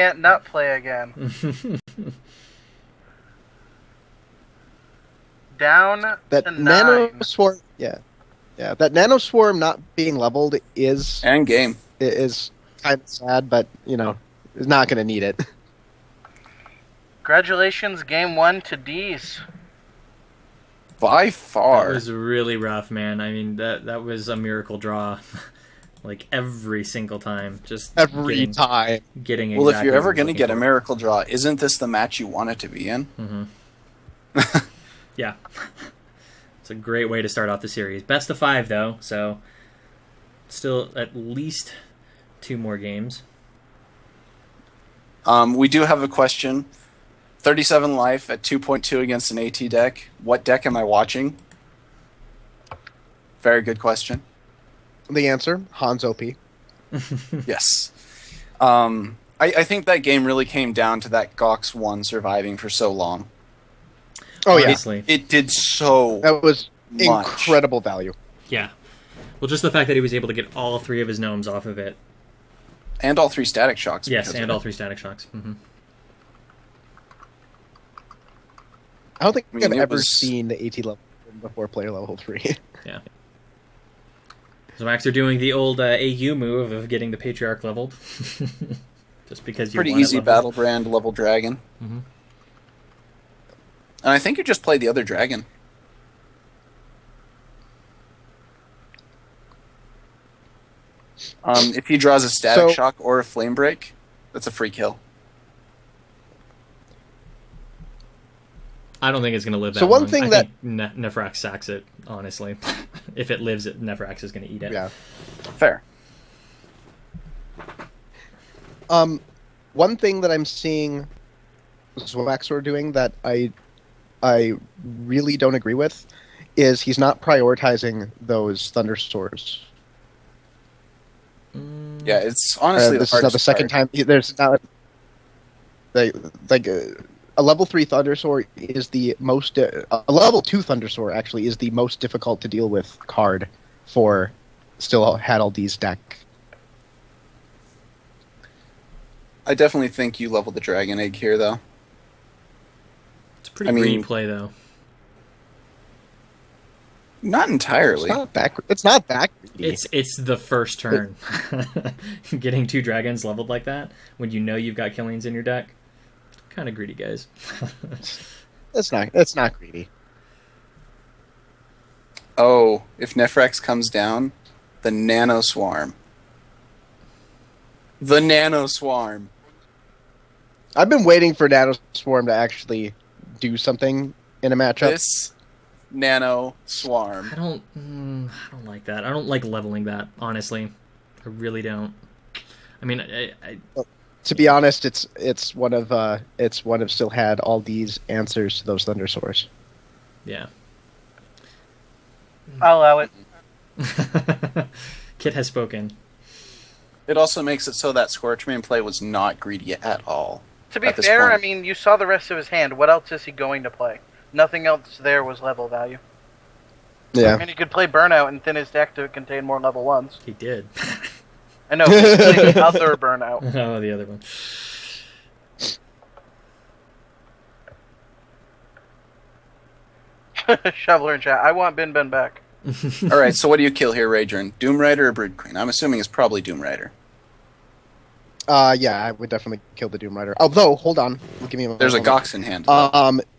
can't not play again. Down That to 9. nanoswarm, yeah, that nanoswarm not being leveled is And game. kind of sad, but is not going to need it. Congratulations, game 1 to D's. By far. That was really rough, man. I mean, that was a miracle draw. Like, every single time. Just Every time. Getting well, exactly if you're ever going to get a miracle draw, isn't this the match you want it to be in? Mm-hmm. Yeah. It's a great way to start off the series. Best of 5, though, so still at least 2 more games. We do have a question. 37 life at 2.2 against an AT deck. What deck am I watching? Very good question. The answer, Hans OP. Yes. I think that game really came down to that Gox 1 surviving for so long. Oh, yeah. Honestly. It did so That was much. incredible value. Yeah. Well, just the fact that he was able to get all 3 of his gnomes off of it. And all 3 static shocks. Yes, and all 3 static shocks. Mm-hmm. I don't think I've ever was... seen the AT level before player level 3. Yeah. So Max are doing the old AU move of getting the Patriarch leveled. Just because you Pretty want it easy leveled. battle brand level dragon. Mm-hmm. And I think you just played the other dragon. If he draws a static shock or a flame break, that's a free kill. I don't think it's going to live that So one long. thing I that- think Nefrax sacks it, honestly. If it lives, Nefrax is going to eat it. Yeah. Fair. One thing that I'm seeing Zwaxor doing that I really don't agree with is he's not prioritizing those Thunder Swords. Yeah, it's honestly This is not the second time. There's not a level 3 Thunder Sword is the most. A level 2 Thunder Sword actually is the most difficult to deal with card for still had all these deck. I definitely think you level the dragon egg here, though. It's a pretty greedy play, though. Not entirely. It's not that greedy. It's the first turn. Getting 2 dragons leveled like that when you know you've got killings in your deck. Kind of greedy, guys. It's not greedy. Oh, if Nefrax comes down, the Nano Swarm. The Nano Swarm. I've been waiting for Nano Swarm to actually do something in a matchup. This Nano Swarm. I don't like that. I don't like leveling that, honestly. I really don't. I mean, To be honest, it's one of still had all these answers to those Thunder Swords. Yeah. I'll allow it. Kit has spoken. It also makes it so that Scorchman play was not greedy at all. To be fair, I mean, you saw the rest of his hand. What else is he going to play? Nothing else there was level value. Yeah. I mean, he could play Burnout and thin his deck to contain more level 1s. He did. I know, the other Burnout. Oh, the other one. Shoveler in chat. I want Bin Ben back. Alright, so what do you kill here, Ragerin? Doom Rider or Brood Queen? I'm assuming it's probably Doom Rider. Yeah, I would definitely kill the Doom Rider. Although, hold on. Give me a moment. There's a Gox in hand.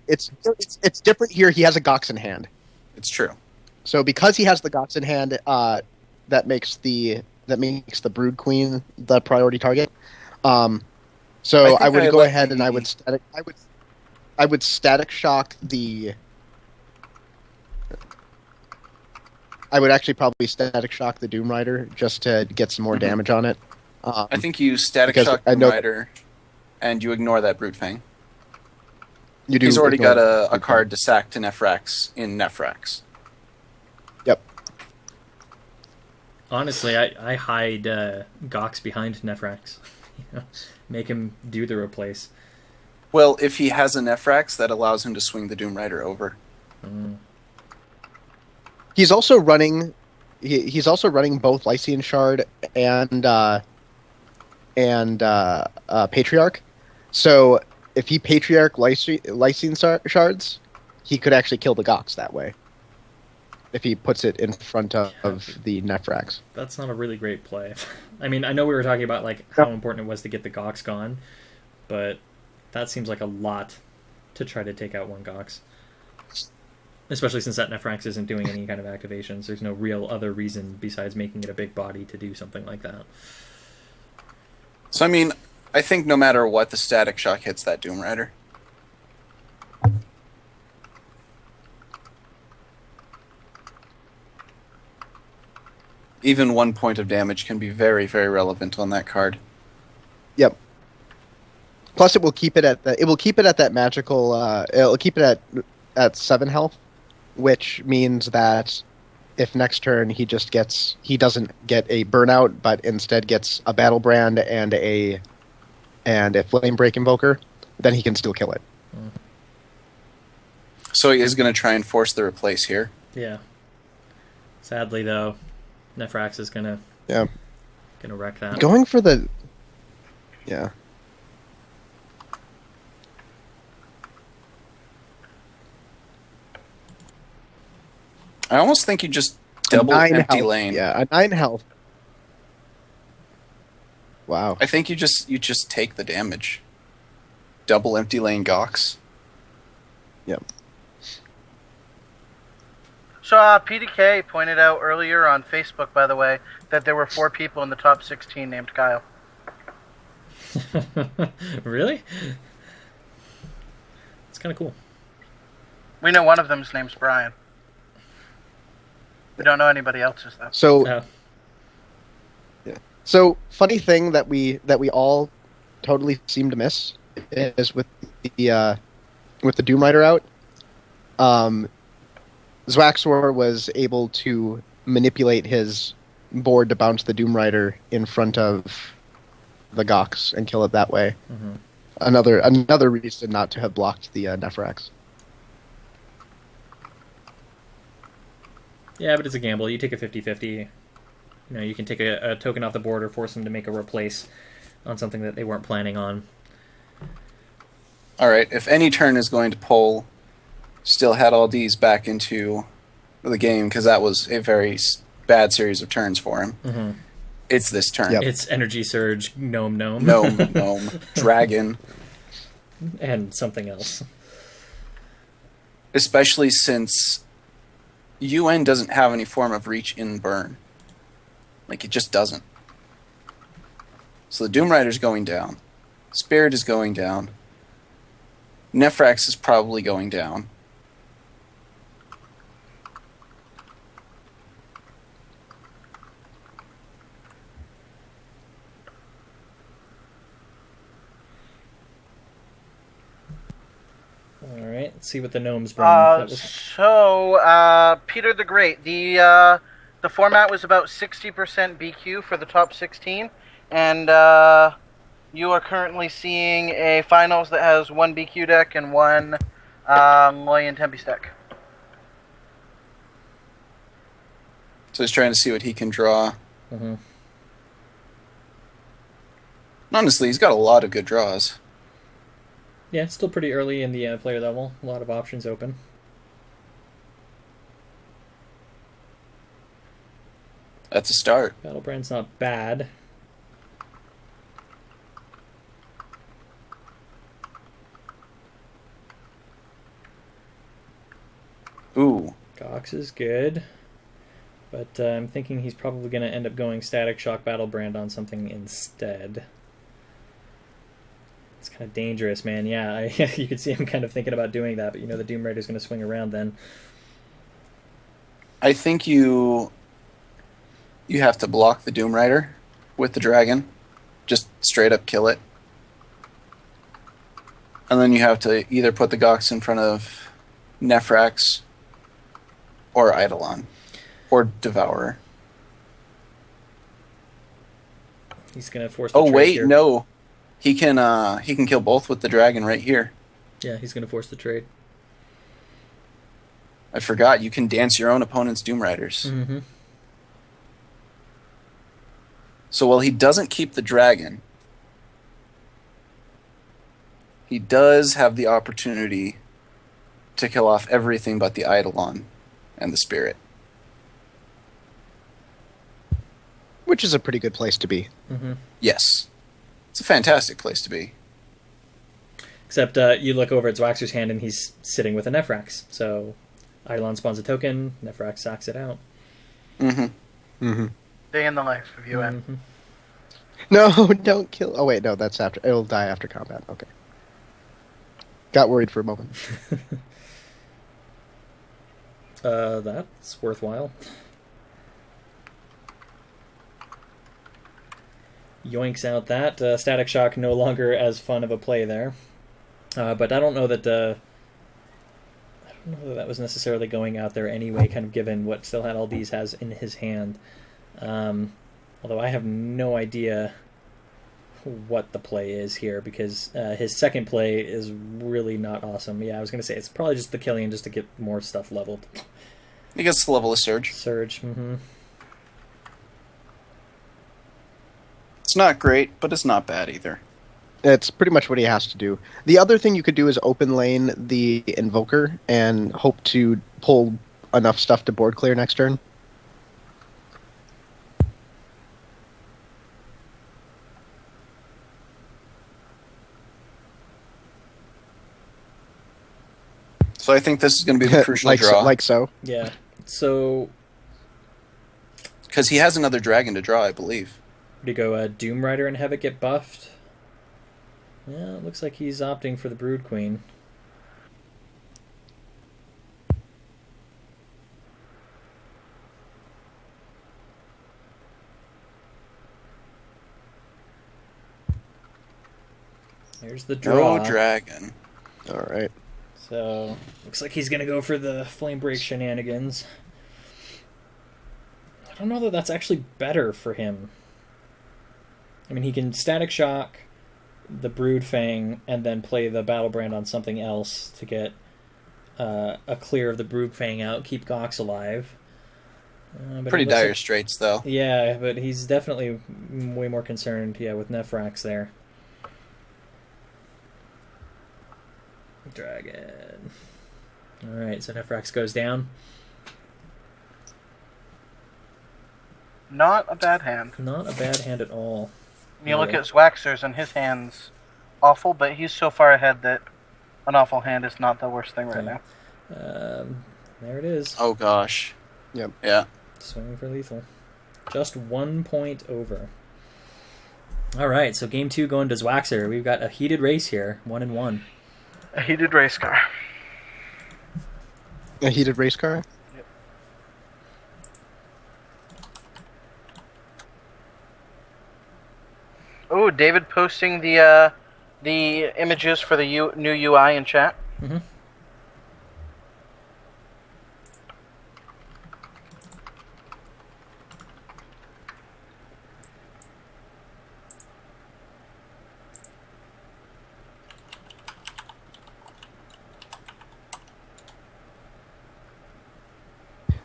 It's different here. He has a Gox in hand. It's true. So because he has the Gox in hand, that makes the Brood Queen the priority target. So I would go ahead and I would static shock the. I would actually probably static shock the Doom Rider just to get some more damage on it. I think you static shock Doom Rider, and you ignore that Brute Fang. He's already got a card to sack to Nefrax in Nefrax. Yep. Honestly, I hide Gox behind Nefrax. Make him do the replace. Well, if he has a Nefrax, that allows him to swing the Doom Rider over. He's also running. He's also running both Lycian Shard and Patriarch. So if he Patriarch Lysine Shards, he could actually kill the Gox that way. If he puts it in front of the Nephrax. That's not a really great play. I mean, I know we were talking about like how important it was to get the Gox gone, but that seems like a lot to try to take out one Gox. Especially since that Nephrax isn't doing any kind of activations. There's no real other reason besides making it a big body to do something like that. So, I mean, I think no matter what, the Static Shock hits that Doom Rider. Even 1 point of damage can be very, very relevant on that card. Yep. Plus, it will keep it at that magical. It'll keep it at 7 health, which means that if next turn he doesn't get a burnout, but instead gets a battle brand and a flame break invoker, then he can still kill it. So he is going to try and force the replace here. Yeah. Sadly, though, Nephrax is gonna wreck that. Going for the I almost think you just double empty health. lane. Yeah, a 9 health. Wow. I think you just take the damage. Double empty lane Gox. Yep. So PDK pointed out earlier on Facebook, by the way, that there were 4 people in the top 16 named Kyle. Really? It's kind of cool. We know one of them's name's Brian. We don't know anybody else's though. So, So funny thing that we all totally seem to miss is with the Doom Rider out. Zwaxor was able to manipulate his board to bounce the Doom Rider in front of the Gox and kill it that way. Mm-hmm. Another reason not to have blocked the Nephrax. Yeah, but it's a gamble. You take a 50-50. You can take a token off the board or force them to make a replace on something that they weren't planning on. Alright, if any turn is going to pull Still had all these back into the game, because that was a very bad series of turns for him. Mm-hmm. It's this turn. Yep. It's Energy Surge, Gnome, Dragon. And something else. Especially since UN doesn't have any form of reach in burn. Like, it just doesn't. So the Doom Rider's going down. Spirit is going down. Nephrax is probably going down. Alright, let's see what the gnomes bring. Peter the Great, the format was about 60% BQ for the top 16, and you are currently seeing a finals that has one BQ deck and one Loyan Tempest deck. So he's trying to see what he can draw. Mm-hmm. Honestly, he's got a lot of good draws. Yeah, it's still pretty early in the player level. A lot of options open. That's a start. Battlebrand's not bad. Ooh. Gox is good. But I'm thinking he's probably going to end up going Static Shock Battlebrand on something instead. It's kind of dangerous, man. Yeah, you could see him kind of thinking about doing that, but the Doom Rider's going to swing around then. I think you have to block the Doom Rider with the dragon. Just straight up kill it. And then you have to either put the Gox in front of Nephrax or Eidolon or Devourer. He's going to force the trade here. No. He can kill both with the dragon right here. Yeah, he's going to force the trade. I forgot, you can dance your own opponent's Doom Riders. Mm-hmm. So while he doesn't keep the dragon, he does have the opportunity to kill off everything but the Eidolon and the Spirit. Which is a pretty good place to be. Mm-hmm. Yes. It's a fantastic place to be. Except you look over at Zwaxer's hand and he's sitting with a Nephrax. So Eidolon spawns a token, Nephrax sacks it out. Mm-hmm. Mm-hmm. Day in the life of UN. Mm-hmm. No, don't kill. Oh wait, no, that's after. It'll die after combat. Okay. Got worried for a moment. That's worthwhile. Yoinks out that. Static Shock no longer as fun of a play there. But I don't know that that was necessarily going out there anyway, kind of given what Still Had All These has in his hand. Although I have no idea what the play is here, because his second play is really not awesome. Yeah, I was going to say, it's probably just the Killian just to get more stuff leveled. He gets the level of Surge. Surge, mm-hmm. It's not great, but it's not bad either. It's pretty much what he has to do. The other thing you could do is open lane the Invoker and hope to pull enough stuff to board clear next turn. So I think this is going to be the crucial like draw. like so. Yeah. So, Because he has another dragon to draw, I believe. do you go Doom Rider and have it get buffed? Yeah, it looks like he's opting for the Brood Queen. There's the draw. No dragon. All right. So, looks like he's going to go for the Flame Break shenanigans. I don't know that that's actually better for him. I mean, he can Static Shock the Brood Fang and then play the Battle Brand on something else to get a clear of the Brood Fang out, keep Gox alive. But Pretty it looks dire like- straits, though. Yeah, but he's definitely way more concerned, with Nephrax there. Dragon. Alright, so Nephrax goes down. Not a bad hand. Not a bad hand at all. You look at Zwaxer's and his hand's awful, but he's so far ahead that an awful hand is not the worst thing right Yeah. now. There it is. Oh, gosh. Yep. Yeah. Swinging for lethal. Just 1 point over. Alright, so game 2 going to Zwaxer. We've got a heated race here. 1-1. A heated race car. A heated race car. Oh, David posting the images for the new UI in chat. Mm-hmm.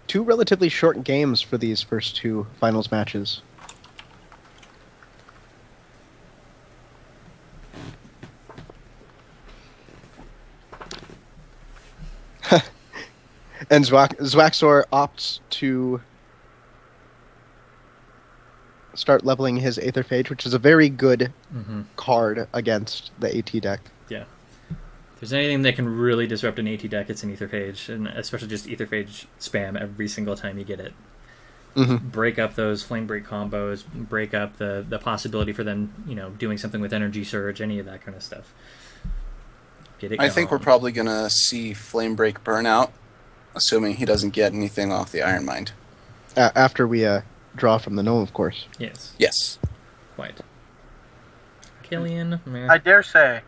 Two relatively short games for these first two finals matches. And Zwaxor opts to start leveling his Aetherphage, which is a very good card against the AT deck. Yeah. If there's anything that can really disrupt an AT deck, it's an Aetherphage, and especially just Aetherphage spam every single time you get it. Mm-hmm. Break up those Flame Break combos, break up the possibility for them, doing something with Energy Surge, any of that kind of stuff. Get it I think we're going. probably going to see Flame Break Burnout, assuming he doesn't get anything off the Iron Mind. After we draw from the gnome, of course. Yes, Yes. quite. Killian, meh. I dare say.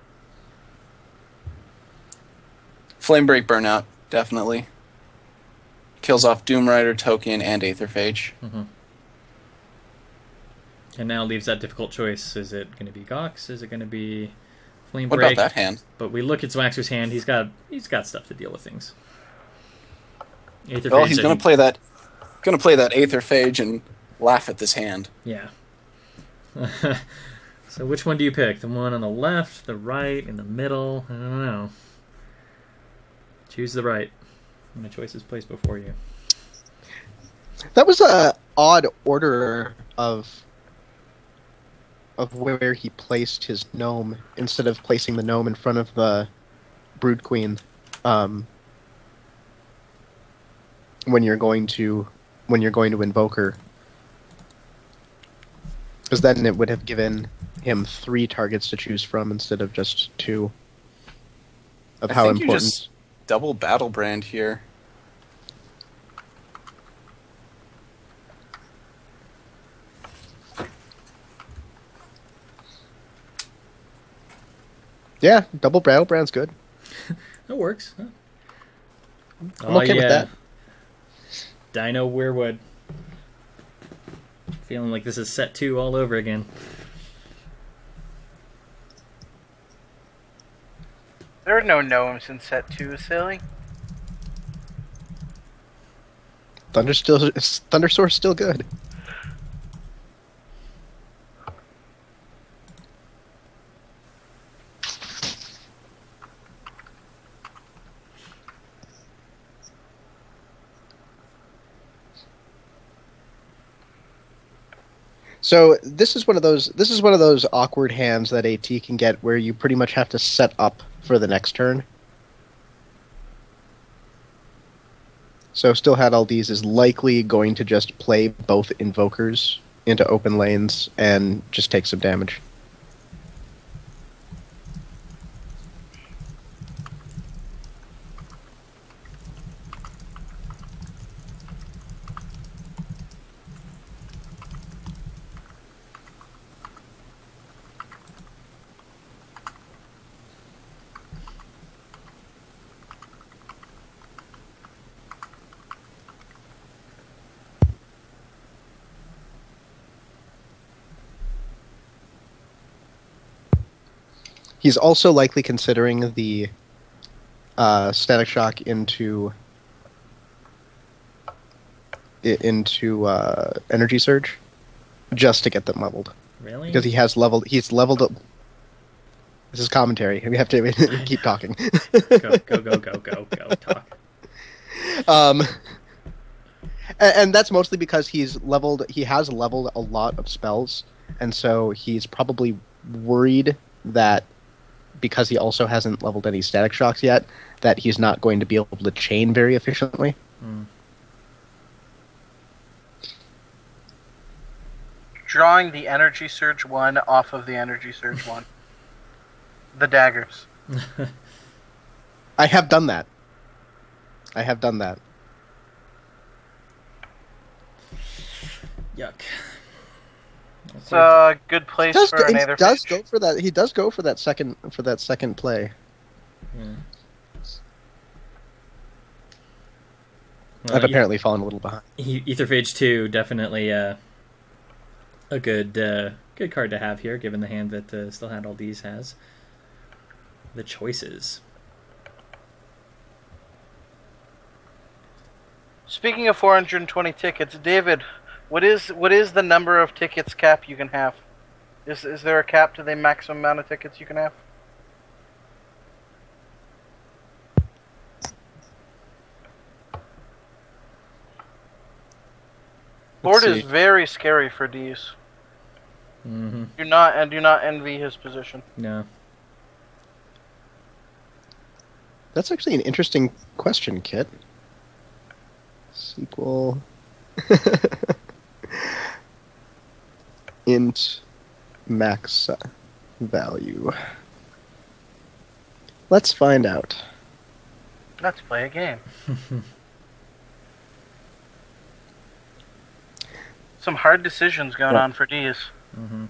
Flame Break Burnout, definitely. Kills off Doom Rider, Token, and Aetherphage. And now leaves that difficult choice. Is it going to be Gox? Is it going to be Flame What Break? about that hand? But we look at Zwaxer's hand. He's got stuff to deal with things. Aetherphage Well, he's that going to play that Aetherphage and laugh at this hand. Yeah. So which one do you pick? The one on the left, the right, in the middle? I don't know. Choose the right. My choice is placed before you. That was a odd order of where he placed his gnome instead of placing the gnome in front of the Brood Queen. When you're going to invoke her, because then it would have given him 3 targets to choose from instead of just 2. Of I how think important. You just double battle brand here. Yeah, double battle brand's good. That works. Huh? I'm okay with that. Dino Weirwood. Feeling like this is set 2 all over again. There are no gnomes in set 2, silly. Thundersore's still good. So this is one of those awkward hands that AT can get where you pretty much have to set up for the next turn. So Still Had All These is likely going to just play both invokers into open lanes and just take some damage. He's also likely considering the Static Shock into Energy Surge, just to get them leveled. Really? Because he's leveled up. This is commentary. We have to keep talking. Go, talk. And that's mostly because he has leveled a lot of spells, and so he's probably worried that because he also hasn't leveled any Static Shocks yet, that he's not going to be able to chain very efficiently. Mm. Drawing the Energy Surge 1 off of the Energy Surge 1. The daggers. I have done that. Yuck. It's a good place for an Aether does Phage. go for that. He does go for that second play. Yeah. I've apparently fallen a little behind. Aetherphage 2, definitely a good card to have here, given the hand that Still Had All These has. The choices. Speaking of 420 tickets, David, what is the number of tickets cap you can have? Is there a cap to the maximum amount of tickets you can have? Board is very scary for D's. Mm-hmm. Do not envy his position. No. That's actually an interesting question, Kit. Sequel. Int max value. Let's find out. Let's play a game. Some hard decisions going on for D's. Mm-hmm.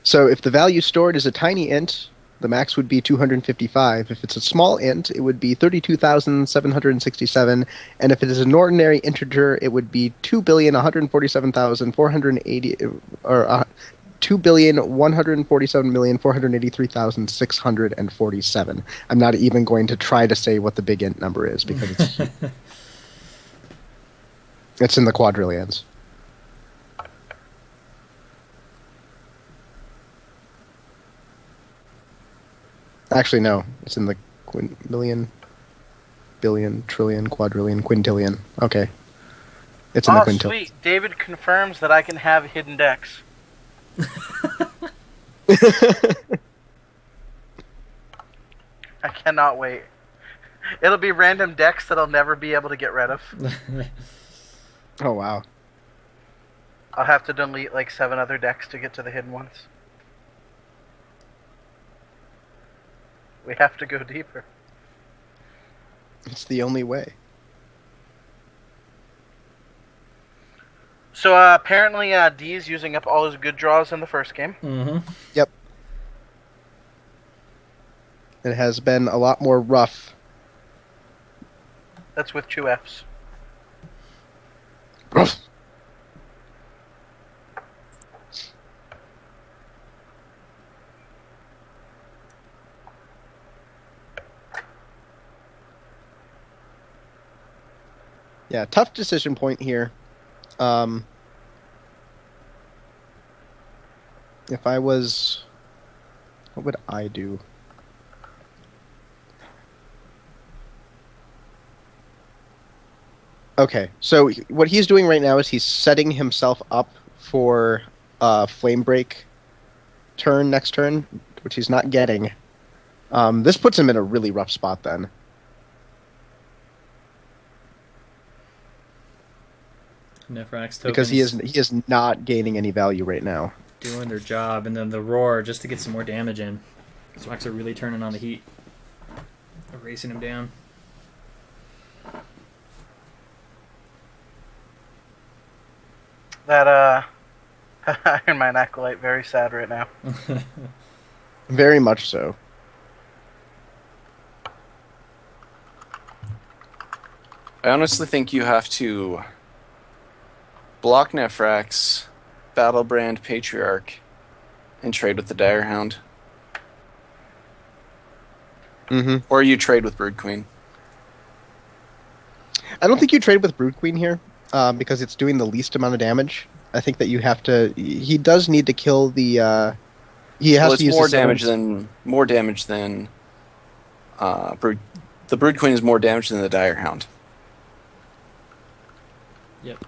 So if the value stored is a tiny int, the max would be 255. If it's a small int, it would be 32,767. And if it is an ordinary integer, it would be 2,147,480, or 2,147,483,647. I'm not even going to try to say what the big int number is because it's it's in the quadrillions. Actually, no. It's in the million, billion, trillion, quadrillion, quintillion. Okay. It's in the Oh, quintillion. sweet. David confirms that I can have hidden decks. I cannot wait. It'll be random decks that I'll never be able to get rid of. Oh, wow. I'll have to delete like 7 other decks to get to the hidden ones. We have to go deeper. It's the only way. So apparently D's using up all his good draws in the first game. Mm-hmm. Yep. It has been a lot more rough. That's with 2 Fs. Rough. Yeah, tough decision point here. If I was... What would I do? Okay, so what he's doing right now is he's setting himself up for Flame Break turn next turn, which he's not getting. This puts him in a really rough spot then. Nefrax tokens Because he is not gaining any value right now. doing their job, and then the roar just to get some more damage in. Zwax are really turning on the heat, erasing him down. That Iron Mine Acolyte very sad right now. Very much so. I honestly think you have to block Nefrax, Battlebrand Patriarch, and trade with the Direhound. Mm-hmm. Or you trade with Brood Queen. I don't think you trade with Brood Queen here, because it's doing the least amount of damage. I think that you have to... He does need to kill the... he has Well, it's to use more damage than Brood. The Brood Queen is more damage than the Direhound. Yep.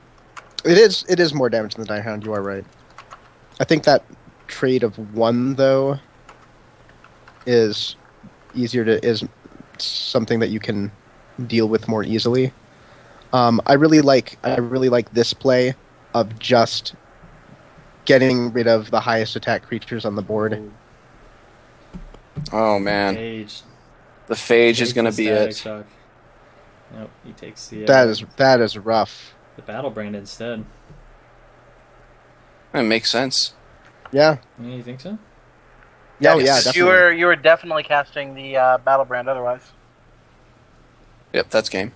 It is more damage than the Direhound, you are right. I think that trade of 1, though, is something that you can deal with more easily. I really like this play of just getting rid of the highest attack creatures on the board. Oh man, Phage. the Phage is going to the be static it. shock. Nope, he takes the That is rough. the battle brand instead. It makes sense. Yeah. Yeah, you think so? Yeah, oh, because yeah, definitely. you were definitely casting the Battle Brand otherwise. Yep, that's game.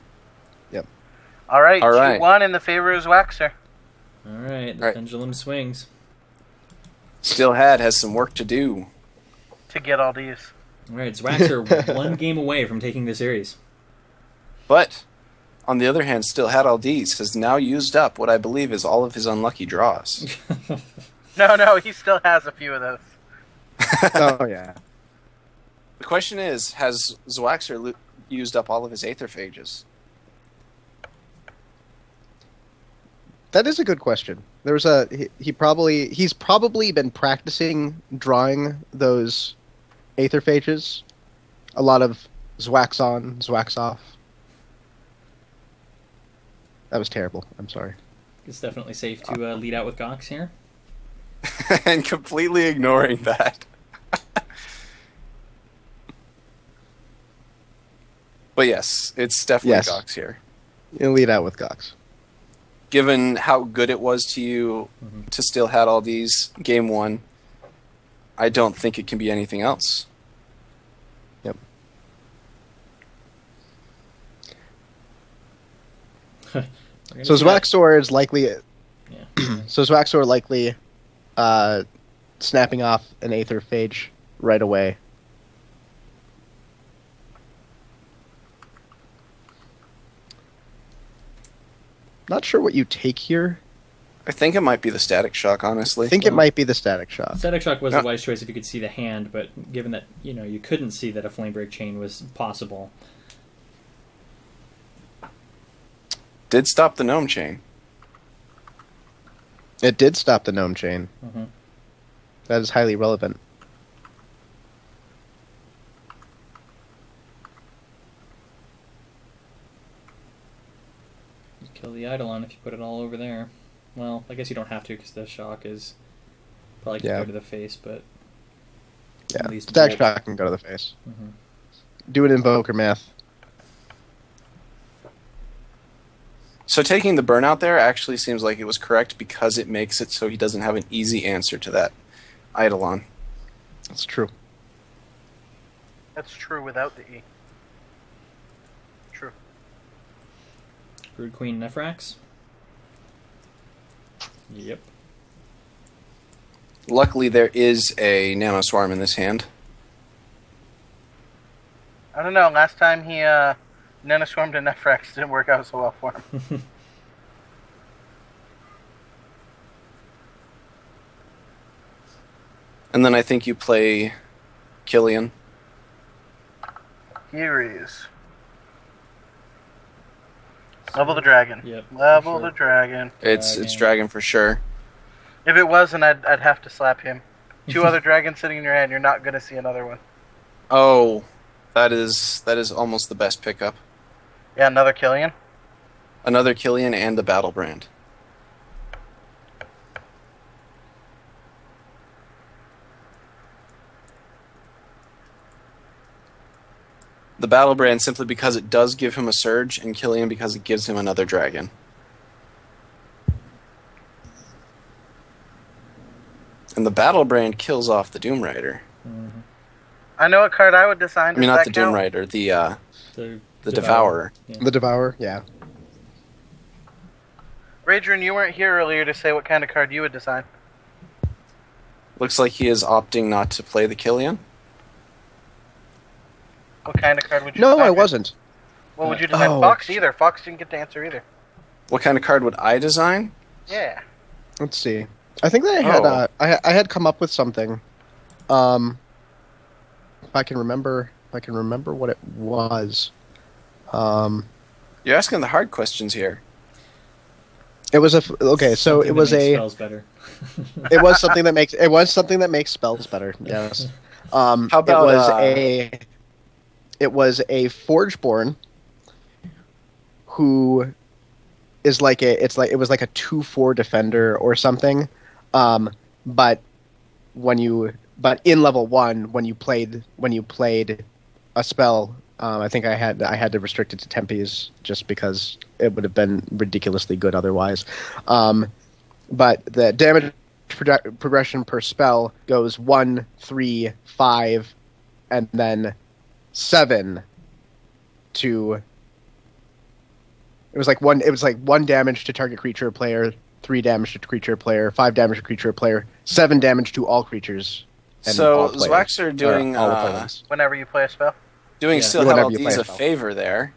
All right, All right. 2-1 in the favor of Waxer. All right, the Right. pendulum swings. Still has some work to do. To get all these. All right, Zwax are 1 game away from taking the series. But, on the other hand, Still Aldiz has now used up what I believe is all of his unlucky draws. No, he still has a few of those. Oh, yeah. The question is, has Zwaxer used up all of his Aetherphages? That is a good question. He's probably been practicing drawing those Aetherphages. A lot of Zwax on, Zwax off. That was terrible. I'm sorry. It's definitely safe to lead out with Gox here. And completely ignoring that. But yes, it's definitely Yes. Gox here. You lead out with Gox. Given how good it was to you to still had all these game 1, I don't think it can be anything else. Yep. So Zwaxor is likely... Yeah. So Zwaxor likely snapping off an Aetherphage right away. Not sure what you take here. I think it might be the Static Shock, honestly. I think it might be the Static Shock. Static Shock was Yeah. a wise choice if you could see the hand, but given that you couldn't see that a Flame Break chain was possible. Did stop the Gnome Chain. It did stop the Gnome Chain. Mm-hmm. That is highly relevant. You kill the Eidolon if you put it all over there. Well, I guess you don't have to because the shock is probably can Yeah. go to the face, but Yeah, at least Static bolt. Shock can go to the face. Mhm. Do it Invoker math. So taking the burnout there actually seems like it was correct because it makes it so he doesn't have an easy answer to that Eidolon. That's true. That's true without the E. True. Brood Queen Nephrax. Yep. Luckily, there is a Nanoswarm in this hand. I don't know. Last time he nanoswarmed to Nephrax didn't work out so well for him. And then I think you play Killian. Here he is. Level the dragon. Yep. Level for the sure. dragon. It's Dragon for sure. If it wasn't, I'd have to slap him. 2 other dragons sitting in your hand, you're not going to see another one. Oh, that is almost the best pickup. Yeah, another Killian. Another Killian and the Battle Brand. The Battle Brand simply because it does give him a surge, and Killian because it gives him another dragon. And the Battle Brand kills off the Doom Rider. Mhm. I know what card I would design. I mean, Does not that the Doom count? Rider, the The Devourer. Yeah. The Devourer, yeah. Radron, you weren't here earlier to say what kind of card you would design. Looks like he is opting not to play the Killian. What kind of card would you No, design? I wasn't. What would you design? Oh. Fox either. Fox didn't get to answer either. What kind of card would I design? Yeah. Let's see. I think that I had Oh. I had come up with something. If I can remember what it was. You're asking the hard questions here. It was okay. So Something it that was makes a spells better. it was something that makes spells better. Yes. How about it was a Forgeborn who is like it was like a 2/4 defender or something. But in level 1 when you played a spell, I think I had to restrict it to Tempe's just because it would have been ridiculously good otherwise. But the damage progression per spell goes 1, 3, 5, and then 7 to. It was like 1 damage to target creature or player, 3 damage to creature or player, 5 damage to creature or player, 7 damage to all creatures. And So all players, Zwaxer doing all opponents. Whenever you play a spell. doing Yeah. Steel Whenever you Herald play a a spell. favor there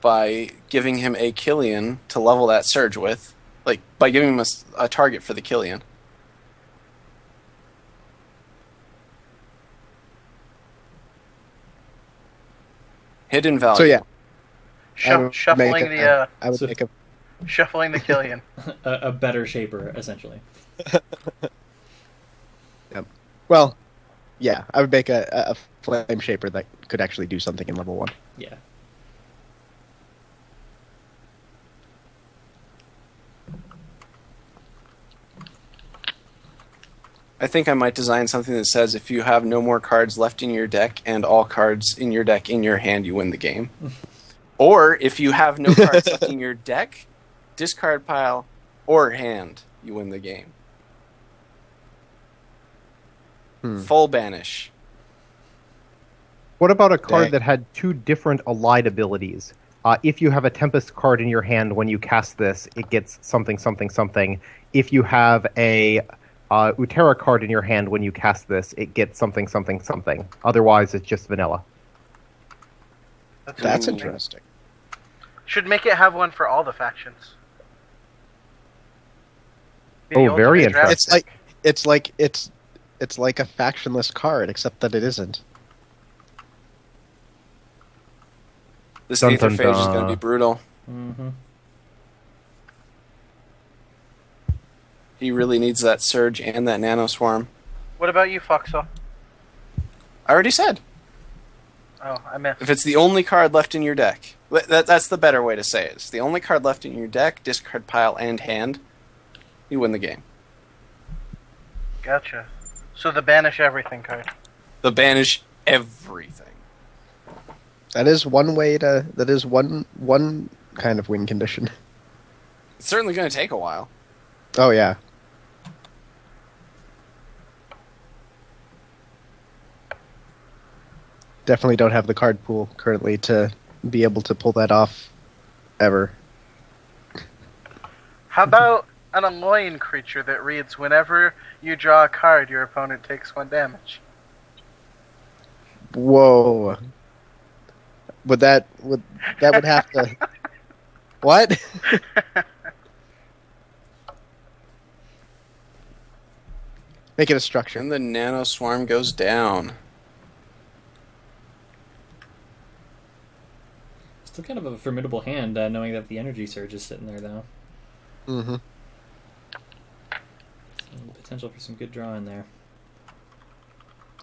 by giving him a Killian to level that surge with, like by giving him a target for the Killian. Hidden value. So yeah, I would Shuffling make the I would So- make a shuffling the Killian. a better shaper, essentially. well, yeah, I would make a flame shaper that could actually do something in level 1. Yeah. I think I might design something that says if you have no more cards left in your deck and all cards in your deck in your hand, you win the game. Or if you have no cards left in your deck, discard pile, or hand, you win the game. Full banish. What about a card Dang. that had 2 different allied abilities? If you have a Tempest card in your hand when you cast this, it gets something, something, something. If you have a Utera card in your hand when you cast this, it gets something, something, something. Otherwise, it's just vanilla. That's Ooh. interesting. Should make it have one for all the factions. Be the Oh, very ultimate draft interesting. It's like a factionless card, except that it isn't. This Dun, Aether dun, Phage is going to dun. be brutal. Mm-hmm. He really needs that Surge and that Nano Swarm. What about you, Foxo? I already said. Oh, I missed. If it's the only card left in your deck, that's the better way to say it. It's the only card left in your deck, discard pile, and hand, you win the game. Gotcha. So the banish everything card. The banish everything. That is one way to. That is one kind of win condition. It's certainly going to take a while. Oh yeah. Definitely don't have the card pool currently to be able to pull that off ever. How about an annoying creature that reads, whenever you draw a card, your opponent takes 1 damage? Whoa. Would have to what? Make it a structure. And the Nano Swarm goes down. Still kind of a formidable hand, knowing that the Energy Surge is sitting there, though. Mm-hmm. So potential for some good draw in there.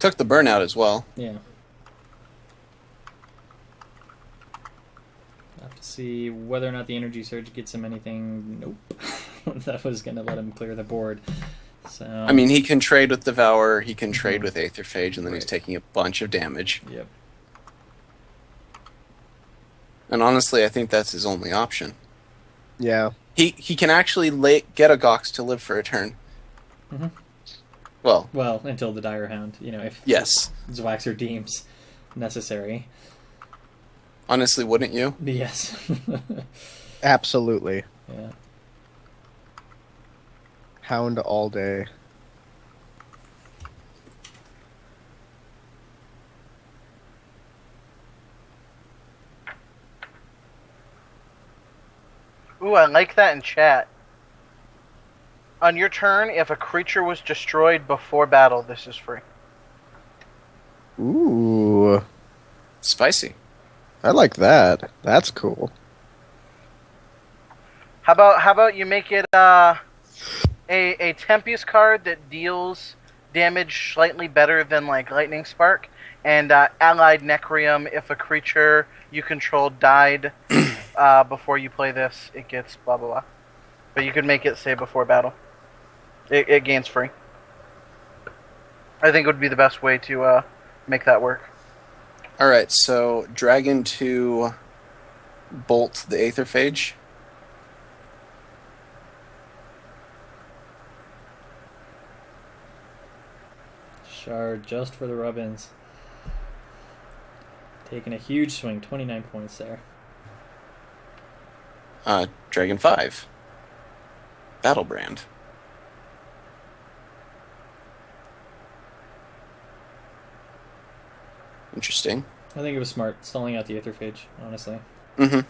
Took the burnout as well. Yeah. Have to see whether or not the Energy Surge gets him anything. Nope. That was going to let him clear the board. So. I mean, he can trade with Devour, he can trade with Aether Phage, and then he's Right. taking a bunch of damage. Yep. And honestly, I think that's his only option. Yeah. He can actually get a Gox to live for a turn. Mm-hmm. Well, Well, until the Dire Hound, if yes. Zwaxer deems necessary. Honestly, wouldn't you? Yes. Absolutely. Yeah. Hound all day. Ooh, I like that in chat. On your turn, if a creature was destroyed before battle, this is free. Ooh. Spicy. I like that. That's cool. How about you make it a Tempest card that deals damage slightly better than like Lightning Spark, and Allied Necrium if a creature you control died before you play this, it gets blah blah blah. But you could make it say before battle. It gains free. I think it would be the best way to make that work. Alright, so Dragon to bolt the Aether Phage. Shard just for the rub-ins. Taking a huge swing, 29 points there. Dragon 5. Battlebrand. Interesting. I think it was smart, stalling out the Aether Phage, honestly. Mm-hmm.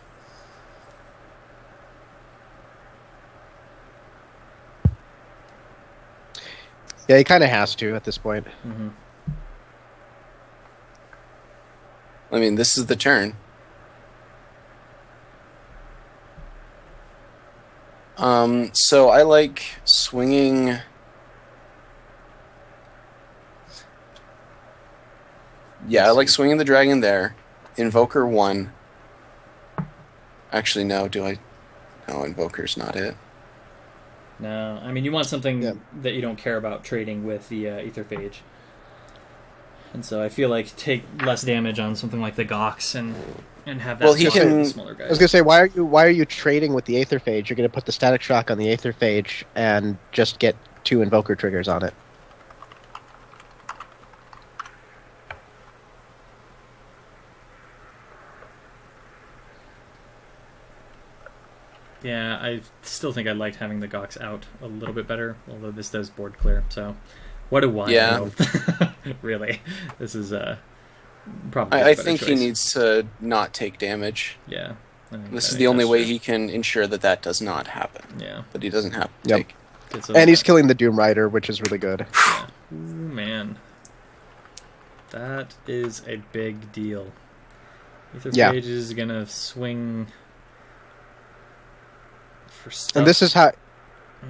Yeah, he kind of has to at this point. Mm-hmm. I mean, this is the turn. So I like swinging. Yeah, I like swinging the dragon there. Invoker 1. Actually, no. Do I? No, Invoker's not it. No, I mean, you want something Yeah. that you don't care about trading with the Aether Phage. And so I feel like take less damage on something like the Gox and have that Well, he stick with can- the smaller guys. I was gonna say, why are you trading with the Aether Phage? You're gonna put the Static Shock on the Aether Phage and just get 2 Invoker triggers on it. Yeah, I still think I liked having the Gox out a little bit better, although this does board clear. So, what do I Yeah. know? Really, this is probably. I the better think he choice. needs to not take damage. Yeah, I This is think the only that's way true. he can ensure that that does not happen. Yeah, That he doesn't have to Yep. take. And he's killing the Doom Rider, which is really good. Yeah. Ooh, man. That is a big deal. Aetherphage is going to swing for stuff. And this is how...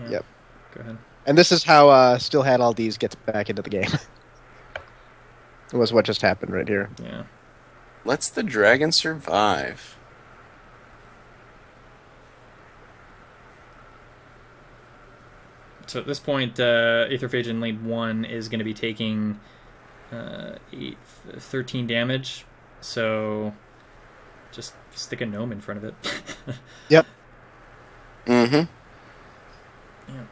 Yeah. Yep. Go ahead. And this is how Still Had All These gets back into the game. It was what just happened right here. Yeah. Let's the dragon survive. So at this point, Aetherphage in lane 1 is going to be taking 13 damage. So just stick a gnome in front of it. Yep. Mm-hmm. Yeah.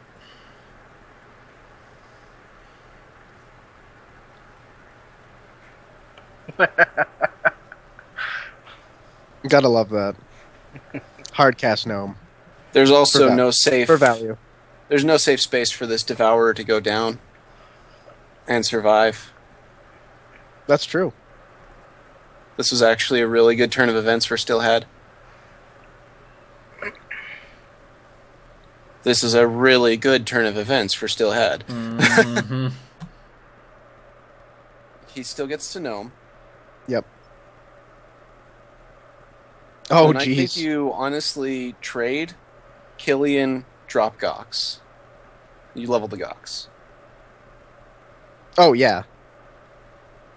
Gotta love that. Hardcast gnome. There's also For no safe... For value. There's no safe space for this Devourer to go down and survive. That's true. This was actually a really good turn of events for Stillhead. This is a really good turn of events for Stillhead. Mm-hmm. He still gets to Gnome. Yep. Oh, And I think jeez. you honestly trade Killian, drop Gox. You level the Gox. Oh, yeah.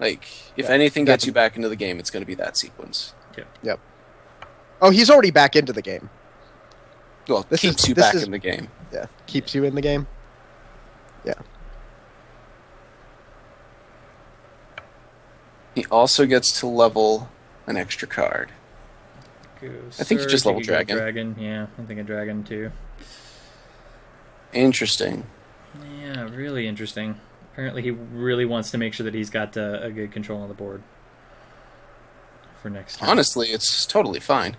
Like, if Yeah, anything gets definitely. you back into the game, it's going to be that sequence. Yep. Oh, he's already back into the game. Well, This keeps is- you this back is- in the game. Yeah. Keeps you in the game. Yeah. He also gets to level an extra card. I think you just level dragon. Dragon, yeah. I'm thinking dragon too. Interesting. Yeah, really interesting. Apparently he really wants to make sure that he's got a good control on the board for next turn. Honestly, it's totally fine.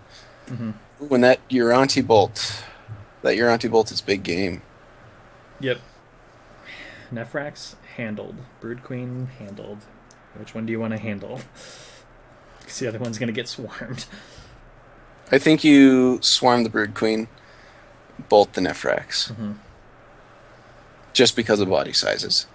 Mm-hmm. When that Uranti Bolt is big game. Yep. Nephrax, handled. Brood Queen, handled. Which one do you want to handle? Because the other one's going to get swarmed. I think you swarm the Brood Queen, bolt the Nephrax. Mm-hmm. Just because of body sizes.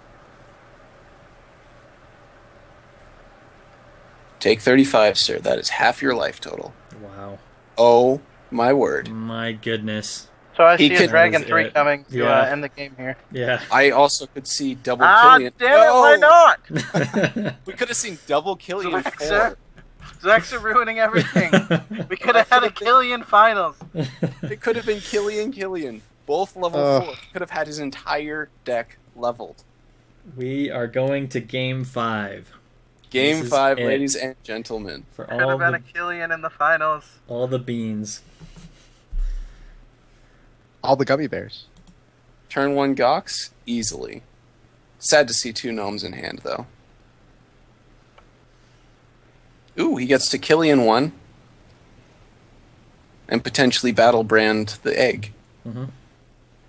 Take 35, sir. That is half your life total. Wow. Oh, my word. My goodness. So I He see a could- Dragon That was 3 it. coming to Yeah. end the game here. Yeah. I also could see double Ah, Killian. damn it, why not? We could have seen double Killian Zaxxer. 4. Zax are ruining everything. We could have had a Killian finals. It could have been Killian. Both level 4. Could have had his entire deck leveled. We are going to game 5. Game This is 5, it. ladies and gentlemen. For Could have been a the, Killian in the finals. all the beans. All the gummy bears. Turn 1 Gox, easily. Sad to see 2 gnomes in hand, though. Ooh, he gets to Killian 1. And potentially battle brand the egg. Mm-hmm.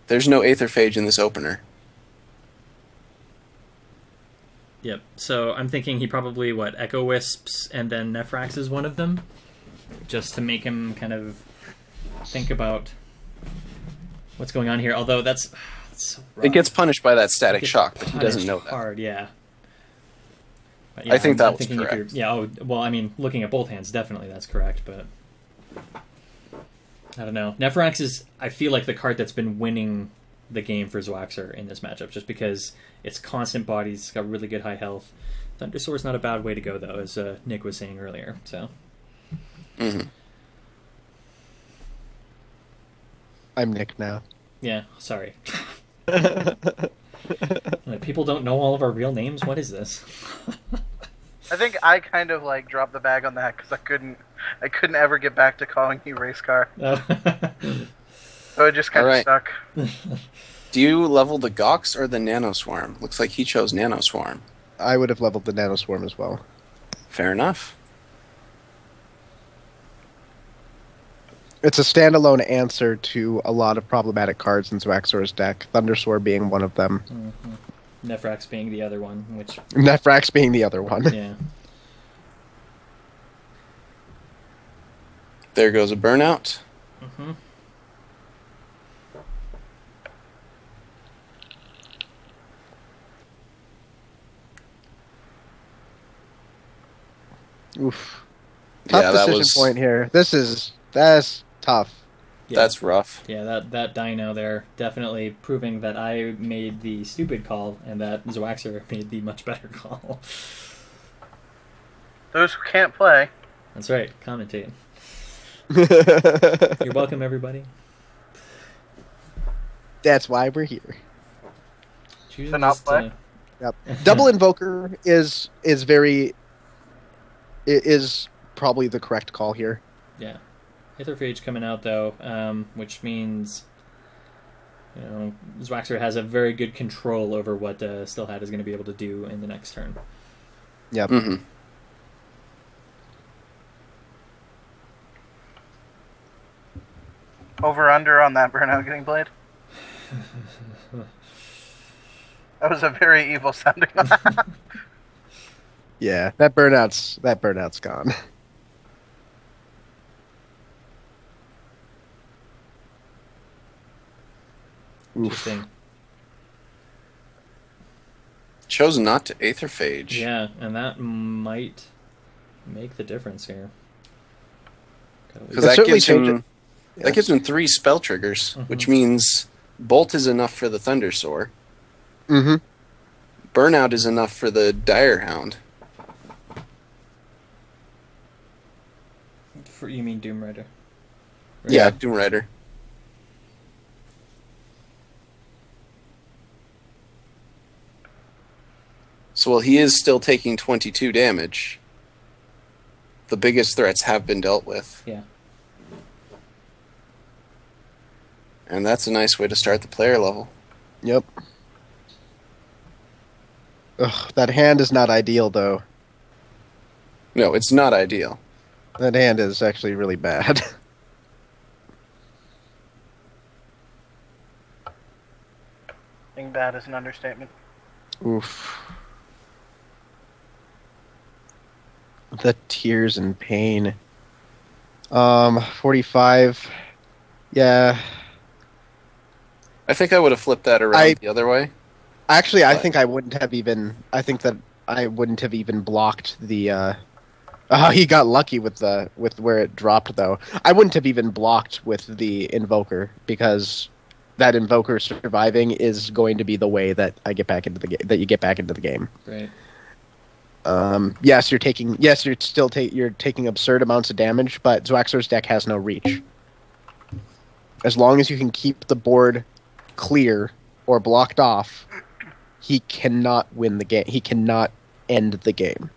There's no Aetherphage in this opener. Yep. So I'm thinking he probably, Echo Wisps and then Nephrax is one of them? Just to make him kind of think about what's going on here. Although that's so rough. It gets punished by that static Gets shock, but he doesn't punished know that. hard, yeah. But I think that was thinking if correct. you're- yeah, well, I mean, looking at both hands, definitely that's correct, but I don't know. Nephrax is, I feel like, the card that's been winning the game for Zwaxer in this matchup, just because it's constant bodies, it's got really good high health. Thundersore's not a bad way to go, though, as Nick was saying earlier, so. Mm-hmm. I'm Nick now. Yeah, sorry. Like, people don't know all of our real names? What is this? I think I kind of like dropped the bag on that because I couldn't ever get back to calling you race car, Oh. so it just kind of Alright. stuck. Do you level the Gox or the Nanoswarm? Looks like he chose Nanoswarm. I would have leveled the Nanoswarm as well. Fair enough. It's a standalone answer to a lot of problematic cards in Zwaxor's deck, Thundersword being one of them, Mhm. Nephrax being the other one, which, Nephrax being the other one. yeah. There goes a burnout. Mm-hmm. Oof. Tough Yeah, that decision was point here. That's tough. Yeah. that's rough. Yeah, that dino there definitely proving that I made the stupid call and that Zwaxer made the much better call. Those who can't play. That's right, commentate. You're welcome, everybody. That's why we're here. Choosing To not this play? Yep. Double Invoker is probably the correct call here. Yeah. Aetherphage coming out, though, which means Zwaxer has a very good control over what Stillhat is going to be able to do in the next turn. Yep. Mm-hmm. Over under on that burnout getting played. That was a very evil sounding. Yeah, that burnout's gone. Interesting. Chose not to Aetherphage. Yeah, and that might make the difference here. Because It that certainly gives him changes- that gives him 3 spell triggers, Mhm. which means Bolt is enough for the Thundersoar. Mm-hmm. Burnout is enough for the Dire Hound. You mean Doom Rider? Yeah, Doom Rider. So while he is still taking 22 damage, the biggest threats have been dealt with. Yeah. And that's a nice way to start the player level. Yep. Ugh, that hand is not ideal, though. No, it's not ideal. That hand is actually really bad. I think bad is an understatement. Oof. The tears and pain. 45. Yeah. I think I would have flipped that around the other way. Actually, I But- think I wouldn't have even. I think that I wouldn't have even blocked the. He got lucky with where it dropped, though. I wouldn't have even blocked with the Invoker because that Invoker surviving is going to be the way that I get back into the game. That you get back into the game. Right. Yes, you're taking. Yes, you're taking absurd amounts of damage, but Zwaxer's deck has no reach. As long as you can keep the board clear or blocked off, he cannot win the game. He cannot end the game.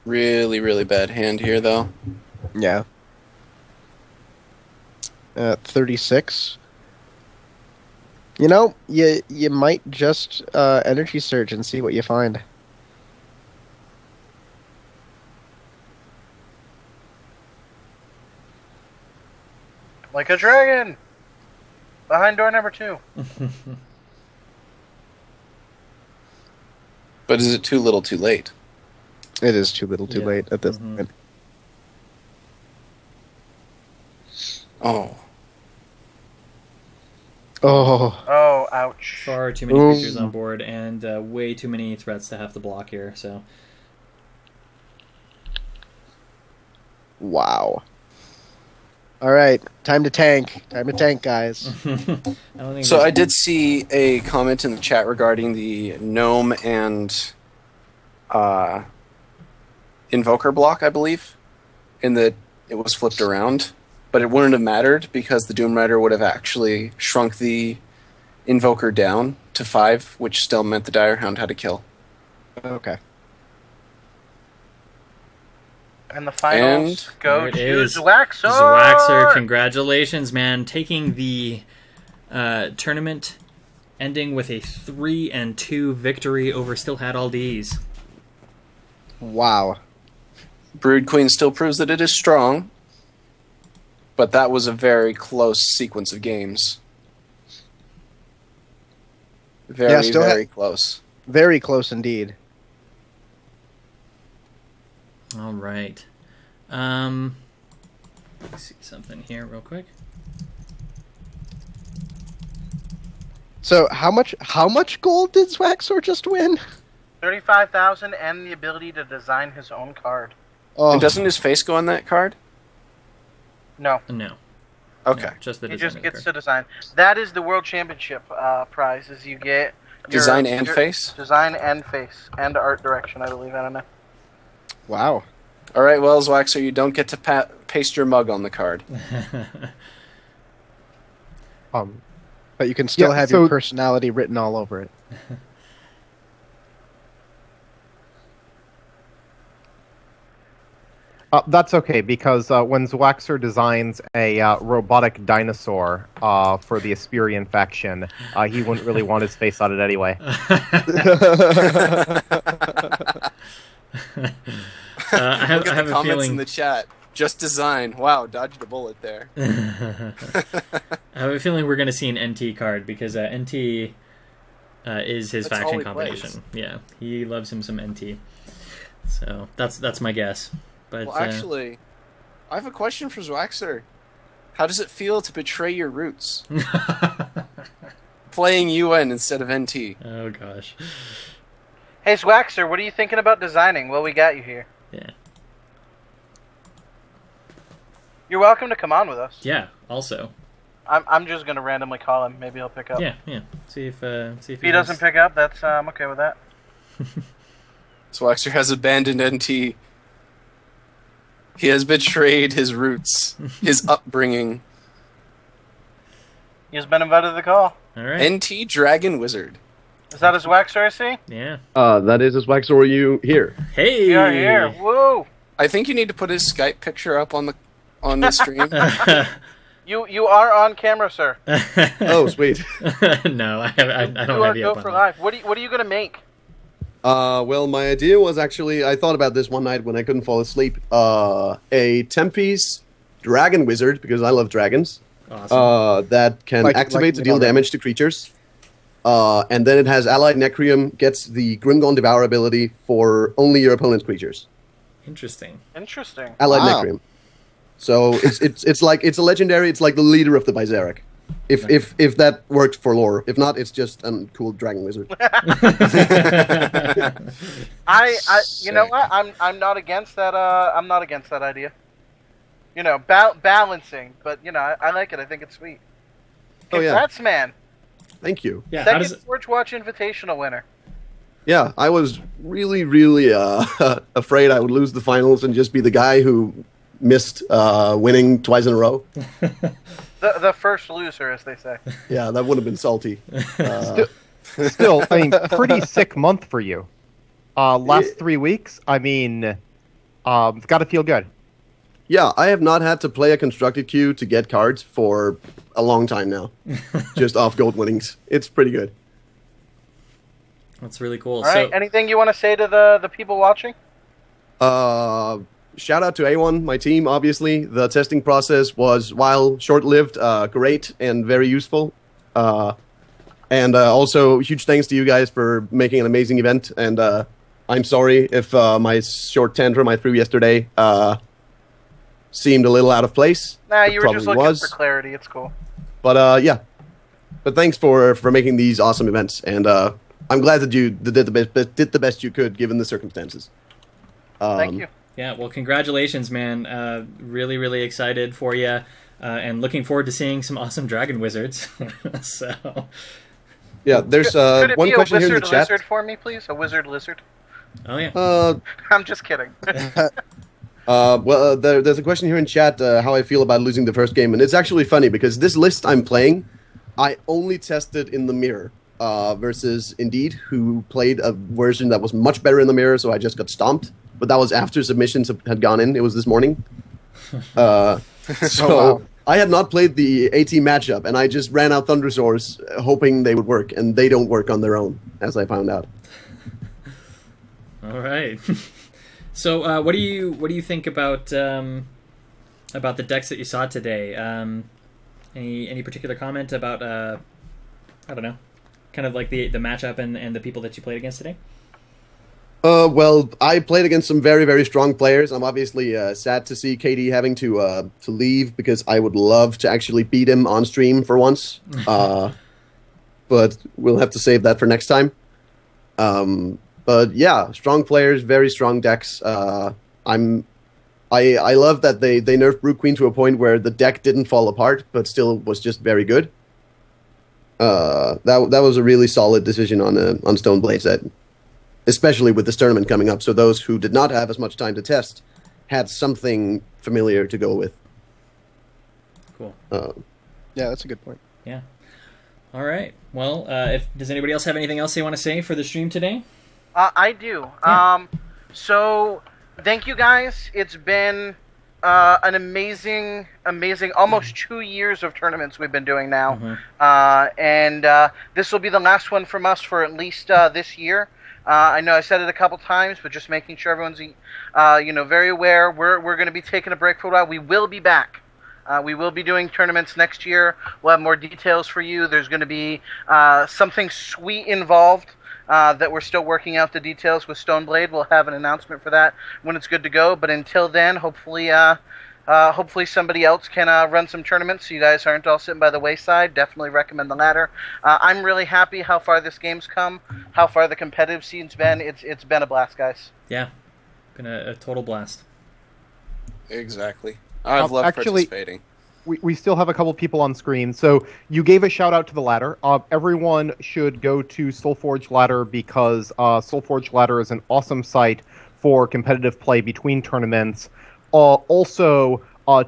Really, really bad hand here, though. Yeah. 36. You know, you might just energy surge and see what you find. Like a dragon! Behind door number 2. But is it too little too late? It is too little, too Yeah. late at this Mhm. point. Oh. Oh, Oh, ouch. Far too many Ooh. creatures on board and way too many threats to have to block here. So wow. All right, time to tank. Time to tank, guys. I don't think. So there's- I did see a comment in the chat regarding the Gnome and Invoker block, I believe, in that it was flipped around. But it wouldn't have mattered because the Doom Rider would have actually shrunk the Invoker down to 5, which still meant the Dire Hound had to kill. Okay. And the finals And go there it to is. Zwaxer! Zwaxer, congratulations, man! Taking the tournament, ending with a 3-2 victory over Stillhat Aldiz. Wow. Brood Queen still proves that it is strong, but that was a very close sequence of games. Very, still very close. Very close indeed. All right. Let's see something here real quick. So how much gold did Zwaxor just win? 35,000 and the ability to design his own card. Oh, And doesn't his face go on that card? No, No. Okay. No, just the he design just of the gets card. to design. That is the World Championship prize. Is you get Design and face? design and face and art direction. I believe. I don't know. wow. All right, well, Zwaxer, you don't get to paste your mug on the card. But you can still Yeah, have so- your personality written all over it. That's okay, because when Zwaxer designs a robotic dinosaur for the Asperian faction, he wouldn't really want his face on it anyway. I have Look at a the comments in feeling. the chat. Just design. Wow, dodged a bullet there. I have a feeling we're going to see an NT card because NT is his That's all faction he combination. plays. Yeah, he loves him some NT. So that's my guess. But Well, actually, I have a question for Zwaxer. How does it feel to betray your roots? Playing UN instead of NT. oh gosh, Hey, Swaxer, what are you thinking about designing? Well, we got you here. yeah, You're welcome to come on with us. yeah. Also, I'm just gonna randomly call him. Maybe he'll pick up. yeah. See if If he doesn't pick up, that's I'm okay with that. Zwaxer has abandoned NT. He has betrayed his roots, his upbringing. He's been invited to the call. All right. NT Dragon Wizard. Is that a Swaxer I see? Yeah. That is a Swaxor you here. Hey. We are here. Woo! I think you need to put his Skype picture up on the stream. You are on camera, sir. Oh, sweet. No, I don't You are have you go up on for that. live. What are you gonna make? Well, my idea was actually, I thought about this one night when I couldn't fall asleep. A 10-piece dragon wizard, because I love dragons, Awesome. that can Like activate to me deal already. damage to creatures. And then it has allied Necrium, gets the Grimgon Devour ability for only your opponent's creatures. Interesting. Interesting. Allied Wow. Necrium. So it's like it's a legendary. It's like the leader of the Berserk. If that worked for lore, if not, it's just a cool dragon wizard. I you know what? I'm not against that. I'm not against that idea. You know, balancing, but you know, I like it. I think it's sweet. Oh, yeah. Congrats, man. Thank you. Yeah. How Second does it? Forge Watch Invitational winner. Yeah, I was really afraid I would lose the finals and just be the guy who missed winning twice in a row. The first loser, as they say. Yeah, that would have been salty. Still, I mean, pretty sick month for you. Last 3 weeks, I mean, it's got to feel good. Yeah, I have not had to play a constructed queue to get cards for a long time now. Just off gold winnings. It's pretty good. That's really cool. All right. So, Anything you want to say to the people watching? Shout out to A1, my team, obviously. The testing process was, while short-lived, great and very useful. And also, huge thanks to you guys for making an amazing event. And I'm sorry if my short tantrum I threw yesterday seemed a little out of place. Nah, It you were just probably looking for clarity. It's cool. But yeah. But thanks for making these awesome events. And I'm glad that you did the best you could given the circumstances. Thank you. yeah. Well, congratulations, man. Really, really excited for you, and looking forward to seeing some awesome dragon wizards. So. Yeah, there's Could it one be a question here in the wizard chat. lizard for me, please? A wizard lizard. Oh yeah. I'm just kidding. There's a question here in chat how I feel about losing the first game, and it's actually funny because this list I'm playing, I only tested in the mirror versus Indeed, who played a version that was much better in the mirror, so I just got stomped. But that was after submissions had gone in. It was this morning. So wow. I had not played the AT matchup, and I just ran out Thundersaurs hoping they would work, and they don't work on their own, as I found out. All right. So, what do you think about the decks that you saw today? Any particular comment about I don't know, kind of like the matchup and the people that you played against today? Well, I played against some very, very strong players. I'm obviously sad to see KD having to leave because I would love to actually beat him on stream for once. But but we'll have to save that for next time. But yeah, strong players, very strong decks. I love that they nerfed Brood Queen to a point where the deck didn't fall apart, but still was just very good. That was a really solid decision on Stone Blaze, especially with this tournament coming up. So those who did not have as much time to test had something familiar to go with. Cool. Yeah, that's a good point. Yeah. All right. Well, does anybody else have anything else they want to say for the stream today? I do. Yeah. So thank you guys. It's been an amazing almost 2 years of tournaments we've been doing now. And this will be the last one from us for at least this year. I know I said it a couple times, but just making sure everyone's very aware. We're going to be taking a break for a while. We will be back. We will be doing tournaments next year. We'll have more details for you. There's going to be something sweet involved that we're still working out the details with Stoneblade. We'll have an announcement for that when it's good to go. But until then, hopefully somebody else can run some tournaments so you guys aren't all sitting by the wayside. Definitely recommend the ladder. I'm really happy how far this game's come, how far the competitive scene's been. It's been a blast, guys. Yeah, been a total blast. Exactly. I've loved participating. We still have a couple people on screen. So you gave a shout out to the ladder. Everyone should go to Soulforge Ladder because Soulforge Ladder is an awesome site for competitive play between tournaments. Also,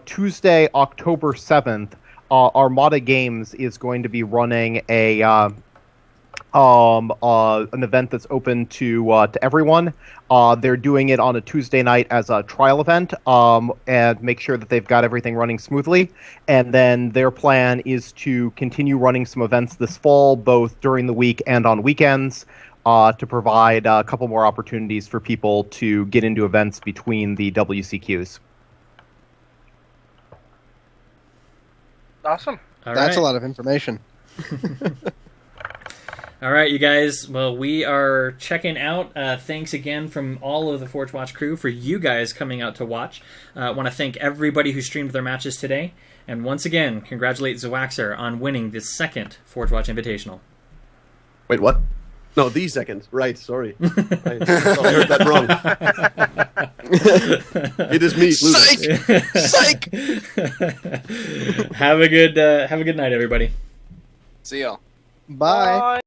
Tuesday, October 7th, Armada Games is going to be running an event that's open to everyone. They're doing it on a Tuesday night as a trial event, and make sure that they've got everything running smoothly. And then their plan is to continue running some events this fall, both during the week and on weekends, to provide a couple more opportunities for people to get into events between the WCQs. Awesome. That's a lot of information. All right, you guys. Well, we are checking out. Thanks again from all of the Forge Watch crew for you guys coming out to watch. I want to thank everybody who streamed their matches today. And once again, congratulate Zwaxer on winning the second Forge Watch Invitational. Wait, what? No, the second. Right, sorry. I heard that wrong. It is me, loser. Psych! Have a good night, everybody. See y'all. Bye. Bye.